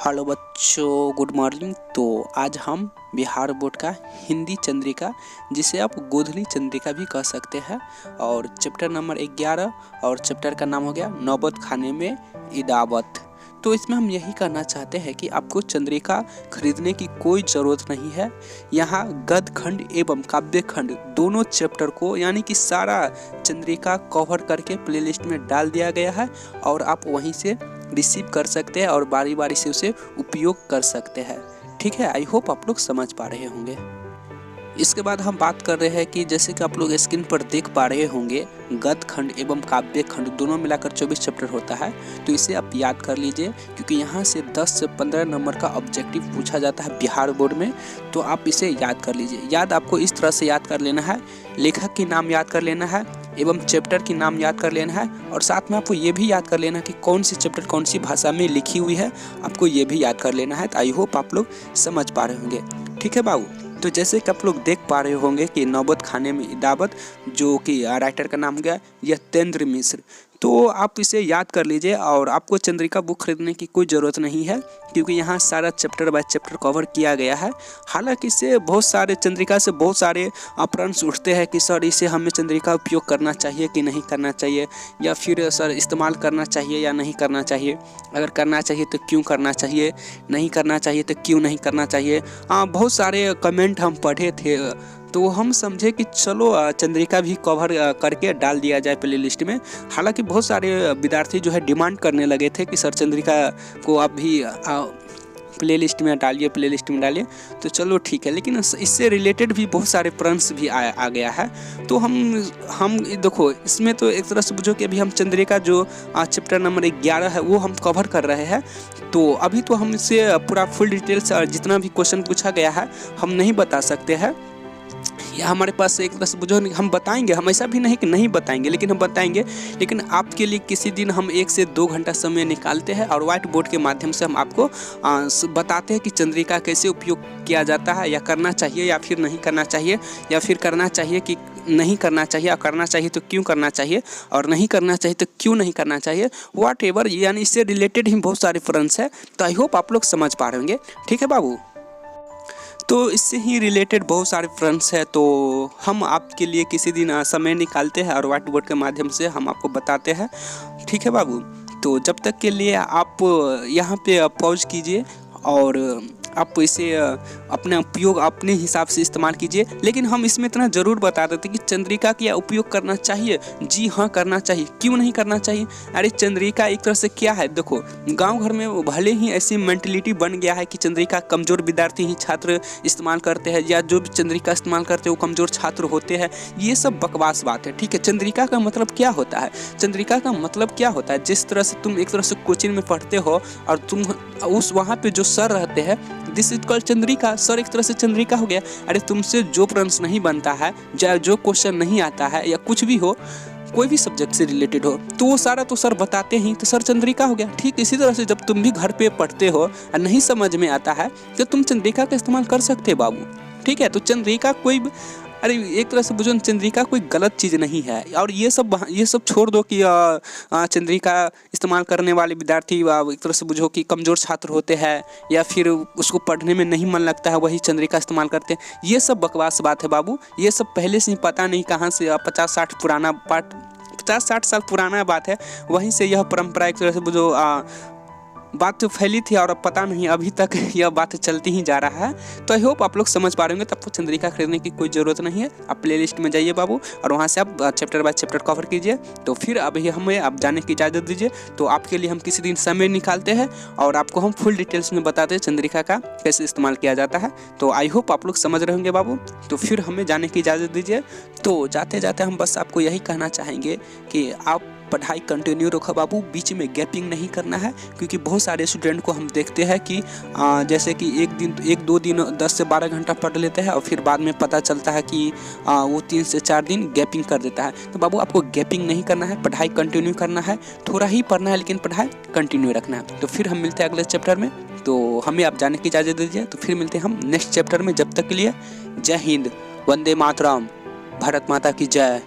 Hello बच्चों, good morning. तो आज हम बिहार बोर्ड का हिंदी चंद्रिका, जिसे आप गोधली चंद्रिका भी कह सकते हैं, और चैप्टर नंबर 11 और चैप्टर का नाम हो गया नौबत खाने में इदावत। तो इसमें हम यही कहना चाहते हैं कि आपको चंद्रिका खरीदने की कोई ज़रूरत नहीं है। यहाँ गद्य खंड एवं काव्य खंड दोनों चैप्टर को यानी कि सारा चंद्रिका कवर करके प्लेलिस्ट में डाल दिया गया है और आप वहीं से रिसीव कर सकते हैं और बारी बारी से उसे उपयोग कर सकते हैं। ठीक है, आई होप आप लोग समझ पा रहे होंगे। इसके बाद हम बात कर रहे हैं कि जैसे कि आप लोग स्क्रीन पर देख पा रहे होंगे, गद्य खंड एवं काव्य खंड दोनों मिलाकर 24 चैप्टर होता है। तो इसे आप याद कर लीजिए, क्योंकि यहाँ से 10 से 15 नंबर का ऑब्जेक्टिव पूछा जाता है बिहार बोर्ड में। तो आप इसे याद कर लीजिए। याद आपको इस तरह से याद कर लेना है, लेखक के नाम याद कर लेना है एवं चैप्टर की नाम याद कर लेना है, और साथ में आपको ये भी याद कर लेना है कि कौन सी चैप्टर कौन सी भाषा में लिखी हुई है, आपको ये भी याद कर लेना है। तो आई होप आप लोग समझ पा रहे होंगे। ठीक है बाबू, तो जैसे कि आप लोग देख पा रहे होंगे कि नौबत खाने में इदावत, जो कि राइटर का नाम हो गया यतेंद्र मिश्र। तो आप इसे याद कर लीजिए और आपको चंद्रिका बुक खरीदने की कोई ज़रूरत नहीं है, क्योंकि यहाँ सारा चैप्टर बाय चैप्टर कवर किया गया है। हालांकि इससे बहुत सारे चंद्रिका से बहुत सारे प्रश्न उठते हैं कि सर इसे हमें चंद्रिका उपयोग करना चाहिए कि नहीं करना चाहिए, या फिर सर इस्तेमाल करना चाहिए या नहीं करना चाहिए, अगर करना चाहिए तो क्यों करना चाहिए, नहीं करना चाहिए तो क्यों नहीं करना चाहिए। बहुत सारे कमेंट हम पढ़े थे, तो हम समझे कि चलो चंद्रिका भी कवर करके डाल दिया जाए प्ले लिस्ट में। हालांकि बहुत सारे विद्यार्थी जो है डिमांड करने लगे थे कि सर चंद्रिका को आप भी प्ले लिस्ट में डालिए। तो चलो ठीक है, लेकिन इससे रिलेटेड भी बहुत सारे प्रश्न भी आ गया है। तो हम देखो, इसमें तो एक तरह से बुझो कि अभी हम चंद्रिका जो चैप्टर नंबर 11 है वो हम कवर कर रहे हैं। तो अभी तो हम इससे पूरा फुल डिटेल्स और जितना भी क्वेश्चन पूछा गया है हम नहीं बता सकते हैं। या हमारे पास एक तरह से बुझो हम बताएंगे, हम ऐसा भी नहीं कि नहीं बताएंगे, लेकिन हम बताएंगे। लेकिन आपके लिए किसी दिन हम 1 से 2 घंटा समय निकालते हैं और व्हाइट बोर्ड के माध्यम से हम आपको बताते हैं कि चंद्रिका कैसे उपयोग किया जाता है, या करना चाहिए या फिर नहीं करना चाहिए, या फिर करना चाहिए कि नहीं करना चाहिए, और करना चाहिए तो क्यों करना चाहिए, और नहीं करना चाहिए तो क्यों नहीं करना चाहिए, व्हाट एवर। यानी इससे रिलेटेड ही बहुत सारे फ्रेंड्स हैं। तो आई होप आप लोग समझ पा रहे होंगे। ठीक है बाबू, तो इससे ही रिलेटेड बहुत सारे फ्रेंड्स हैं। तो हम आपके लिए किसी दिन समय निकालते हैं और व्हाइट बोर्ड के माध्यम से हम आपको बताते हैं। ठीक है बाबू, तो जब तक के लिए आप यहाँ पे पॉज कीजिए और आप इसे अपने उपयोग अपने हिसाब से इस्तेमाल कीजिए। लेकिन हम इसमें इतना ज़रूर बता देते कि चंद्रिका का उपयोग करना चाहिए। जी हाँ, करना चाहिए। क्यों नहीं करना चाहिए? अरे चंद्रिका एक तरह से क्या है, देखो गांव घर में भले ही ऐसी मेंटलिटी बन गया है कि चंद्रिका कमज़ोर विद्यार्थी ही छात्र इस्तेमाल करते हैं, या जो भी चंद्रिका इस्तेमाल करते हैं वो कमज़ोर छात्र होते हैं। ये सब बकवास बात है। ठीक है, चंद्रिका का मतलब क्या होता है? चंद्रिका का मतलब क्या होता है? जिस तरह से तुम एक तरह से कोचिंग में पढ़ते हो और तुम उस वहाँ पे जो सर रहते हैं, this is called Chandrika. Sir एक तरह से चंद्रिका हो गया। अरे तुमसे जो प्रश्न नहीं बनता है, जो क्वेश्चन नहीं आता है, या कुछ भी हो, कोई भी सब्जेक्ट से रिलेटेड हो, तो वो सारा तो सर बताते हैं, तो सर चंद्रिका हो गया। ठीक इसी तरह से जब तुम भी घर पे पढ़ते हो और नहीं समझ में आता है तो तुम चंद्रिका का इस्तेमाल कर सकते हो बाबू। ठीक है, तो चंद्रिका कोई, अरे एक तरह से बुझो चंद्रिका कोई गलत चीज़ नहीं है। और ये सब छोड़ दो कि चंद्रिका इस्तेमाल करने वाले विद्यार्थी एक तरह से बुझो कि कमज़ोर छात्र होते हैं, या फिर उसको पढ़ने में नहीं मन लगता है, वही चंद्रिका इस्तेमाल करते हैं। ये सब बकवास बात है बाबू। ये सब पहले से ही पता नहीं कहाँ से 50-60 साल पुराना बात है। वहीं से यह परंपरा एक तरह से बुझो बात तो फैली थी, और अब पता नहीं अभी तक यह बात चलती ही जा रहा है। तो आई होप आप लोग समझ पा रहे होंगे। तब तो चंद्रिका खरीदने की कोई ज़रूरत नहीं है। आप प्ले लिस्ट में जाइए बाबू, और वहाँ से आप चैप्टर बाय चैप्टर कवर कीजिए। तो फिर अभी हमें आप जाने की इजाज़त दीजिए। तो आपके लिए हम किसी दिन समय निकालते हैं और आपको हम फुल डिटेल्स में बताते हैं चंद्रिका का कैसे इस्तेमाल किया जाता है। तो आई होप आप लोग समझ रहे होंगे बाबू। तो फिर हमें जाने की इजाज़त दीजिए। तो जाते जाते हम बस आपको यही कहना चाहेंगे कि आप पढ़ाई कंटिन्यू रखो बाबू, बीच में गैपिंग नहीं करना है। क्योंकि बहुत सारे स्टूडेंट को हम देखते हैं कि जैसे कि एक दो दिन 10 से 12 घंटा पढ़ लेते हैं और फिर बाद में पता चलता है कि वो 3 से 4 दिन गैपिंग कर देता है। तो बाबू आपको गैपिंग नहीं करना है, पढ़ाई कंटिन्यू करना है। थोड़ा ही पढ़ना है लेकिन पढ़ाई कंटिन्यू रखना है। तो फिर हम मिलते हैं अगले चैप्टर में। तो हमें आप जाने की इजाज़त दीजिए। तो फिर मिलते हैं हम नेक्स्ट चैप्टर में। जब तक के लिए जय हिंद, वंदे मातरम, भारत माता की जय।